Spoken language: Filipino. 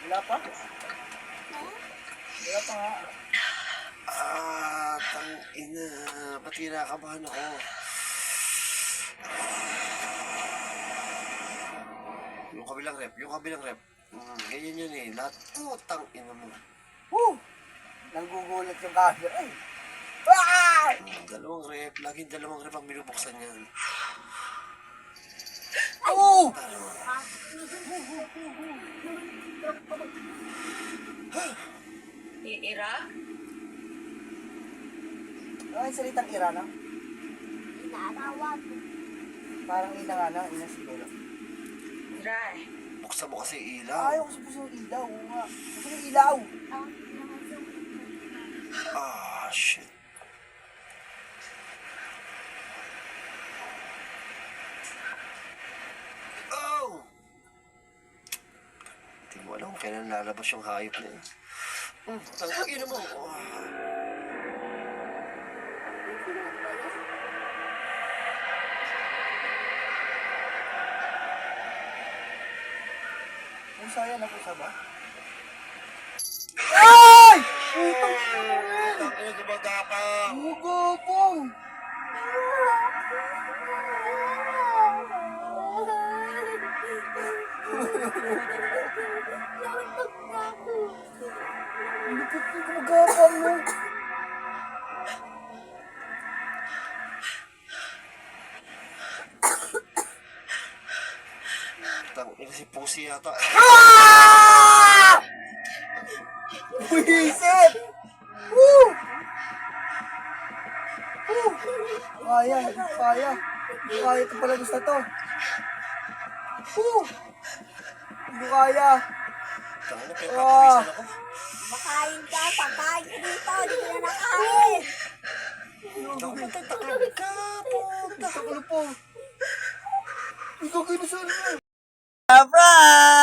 Wala pa? Wala pa nga. Tangina. Ba't kinakabahan ako? Yung kabilang rep. Ganyan yun eh. Lahat putang ina mo. Woo! Nanggugulat yung camera eh. Ah! Dalawang rep. Laging dalawang rep ang binubuksan yan. Oh! Iira? Ano yung salitang ira na? Inatawag. Parang ina nga na, ina siguro. Ira eh. Buksan mo kasi ilaw. Ayaw ko sa puso ng ilaw. Oo nga. Gusto ng ilaw. Shit. Oh! Hindi mo alam kung kailan lalabas yung hayop na yun. Tangina mo. Pusa yan, pusa ba? Ay! Putang Tangina gumagapang. Mugopong! Lupit yung gumagapang mo. Tangina si Pusi yata. Buisit! Woo! Woo! Kaya, kaya. Kaya ito pala gusto to. Woo! Hindi kaya. Tangina pinagpapawisan ako. Makain ka, pagkain ka dito, hindi ka na nakain. Taklag ka, puta. Taklo po. Ikaw kayo na saan mo. Surprise!